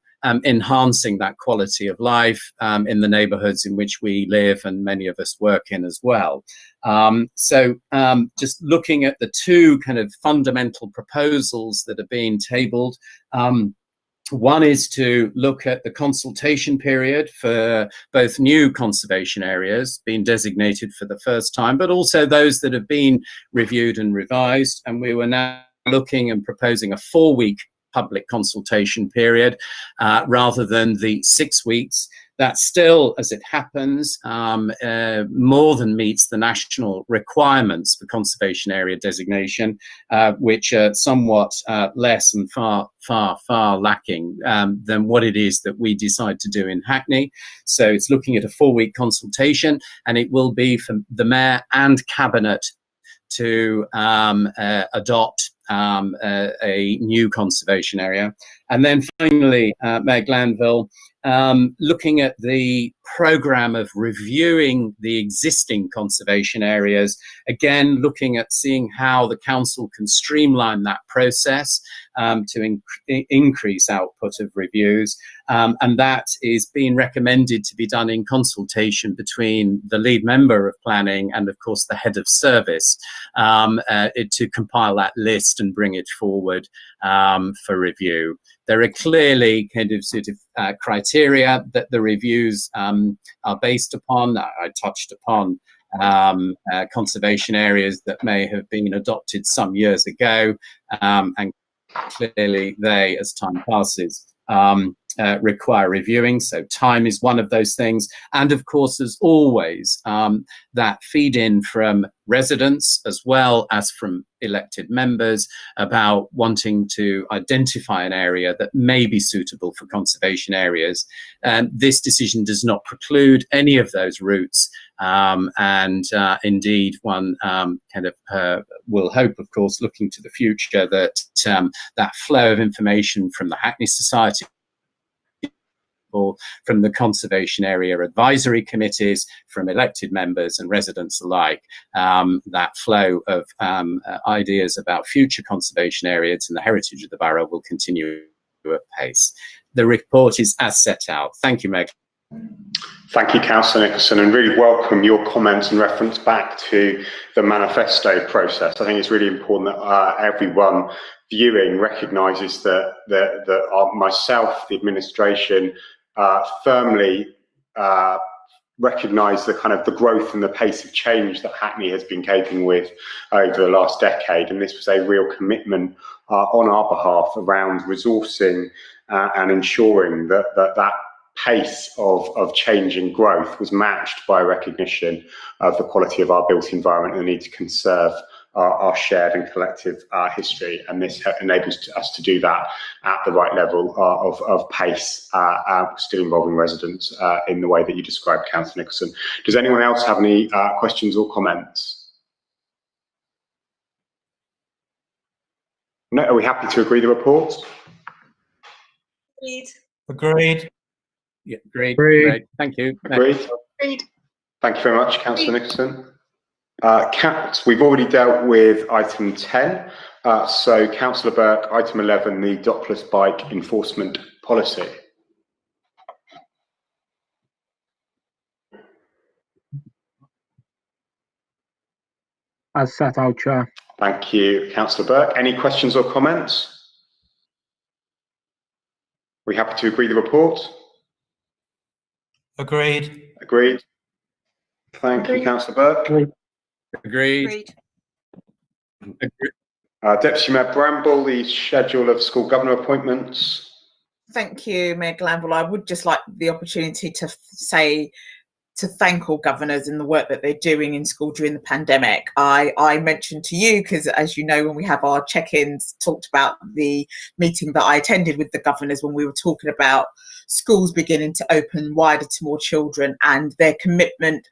enhancing that quality of life in the neighbourhoods in which we live and many of us work in as well. So just looking at the two kind of fundamental proposals that are being tabled, one is to look at the consultation period for both new conservation areas being designated for the first time, but also those that have been reviewed and revised. And we were now looking and proposing a 4-week public consultation period rather than the 6 weeks. That still, as it happens, more than meets the national requirements for conservation area designation, which are somewhat less and far lacking than what it is that we decide to do in Hackney. So it's looking at a 4-week consultation, and it will be for the Mayor and Cabinet to adopt a new conservation area. And then finally, Mayor Glanville, looking at the programme of reviewing the existing conservation areas, again looking at seeing how the council can streamline that process to increase output of reviews, and that is being recommended to be done in consultation between the lead member of planning and of course the head of service to compile that list and bring it forward for review. There are clearly kind of sort of criteria that the reviews are based upon. I touched upon conservation areas that may have been adopted some years ago, and clearly they, as time passes, require reviewing. So time is one of those things. And of course, as always, that feed in from residents as well as from elected members about wanting to identify an area that may be suitable for conservation areas. This decision does not preclude any of those routes. And indeed, one kind of will hope, of course, looking to the future, that that flow of information from the Hackney Society, from the conservation area advisory committees, from elected members and residents alike, that flow of ideas about future conservation areas and the heritage of the borough will continue at pace. The report is as set out. Thank you, Meg. Thank you, Councillor Nicholson, and really welcome your comments and reference back to the manifesto process. I think it's really important that everyone viewing recognises that myself, the administration, firmly recognise the kind of the growth and the pace of change that Hackney has been coping with over the last decade, and this was a real commitment on our behalf around resourcing and ensuring that pace of change and growth was matched by recognition of the quality of our built environment and the need to conserve our shared and collective history, and this enables us to do that at the right level of pace, still involving residents in the way that you described, Councillor Nicholson. Does anyone else have any questions or comments? No, are we happy to agree the report? Agreed. Agreed. Yeah, great. Agreed. Great. Thank you. Agreed. Agreed. Thank you very much, Councillor Nicholson. We've already dealt with item 10. So, Councillor Burke, item 11, the dockless bike enforcement policy. As set out, Chair. Thank you, Councillor Burke. Any questions or comments? We happy to agree the report? Agreed. Agreed. Thank you, Councillor Burke. Agreed. Deputy Mayor Bramble, the schedule of school governor appointments. Thank you, Mayor Glanville. I would just like the opportunity to thank all governors and the work that they're doing in school during the pandemic. I mentioned to you, because as you know, when we have our check-ins, talked about the meeting that I attended with the governors when we were talking about schools beginning to open wider to more children, and their commitment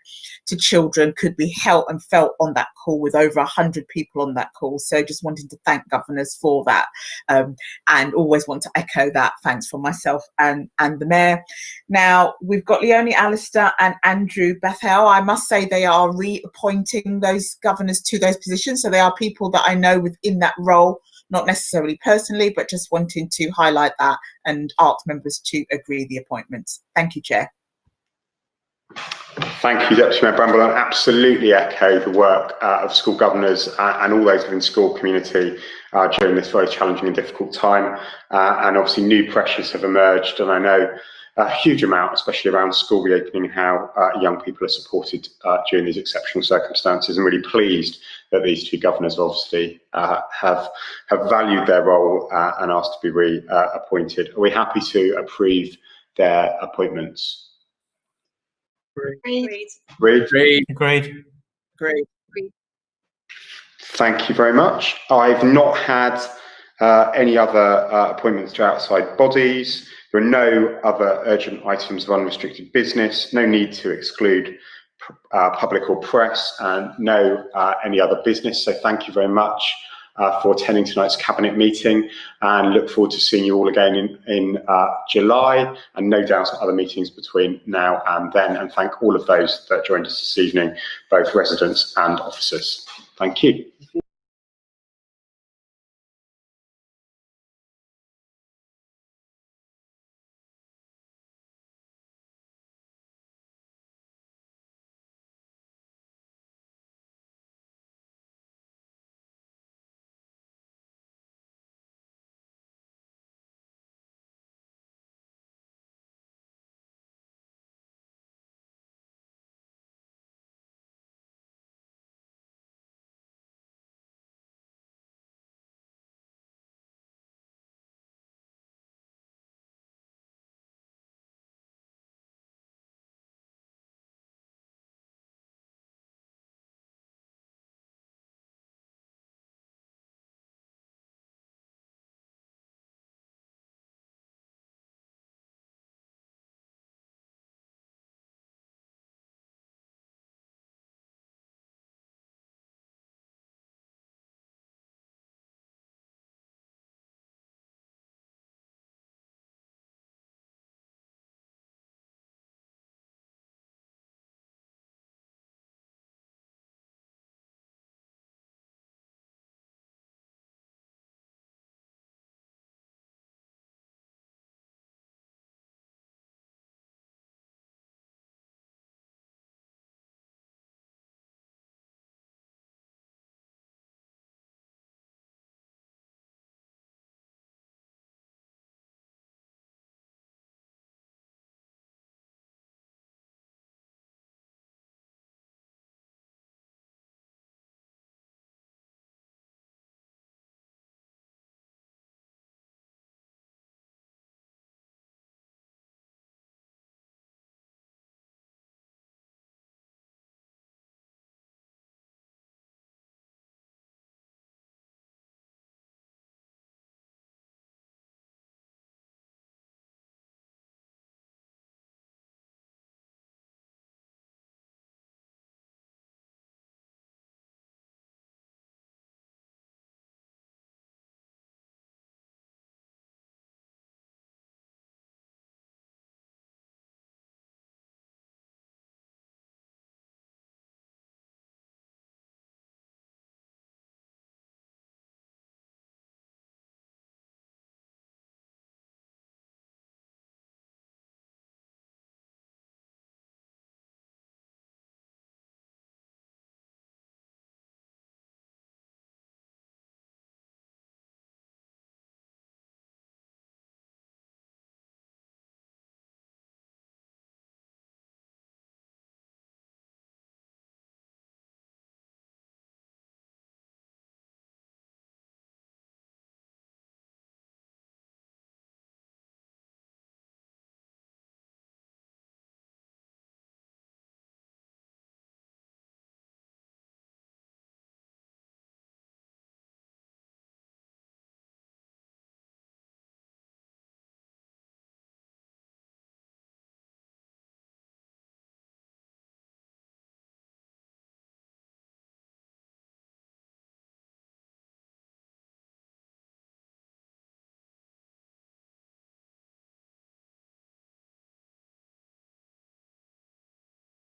to children could be held and felt on that call, with over 100 people on that call. So just wanting to thank governors for that, and always want to echo that thanks from myself and the mayor. Now we've got Leonie Alistair and Andrew Bethel. I must say they are reappointing those governors to those positions, so they are people that I know within that role, not necessarily personally, but just wanting to highlight that and ask members to agree the appointments. Thank you, Chair. Thank you, Deputy Mayor Bramble. I absolutely echo the work of school governors and all those within school community during this very challenging and difficult time. And obviously new pressures have emerged, and I know a huge amount, especially around school reopening, and how young people are supported during these exceptional circumstances. I'm really pleased that these two governors obviously have valued their role and asked to be reappointed. Are we happy to approve their appointments? Agreed. Agreed. Agreed. Agreed. Thank you very much. I've not had any other appointments to outside bodies. There are no other urgent items of unrestricted business, no need to exclude public or press, and no any other business. So thank you very much for attending tonight's Cabinet meeting, and look forward to seeing you all again in July, and no doubt other meetings between now and then. And thank all of those that joined us this evening, both residents and officers. Thank you.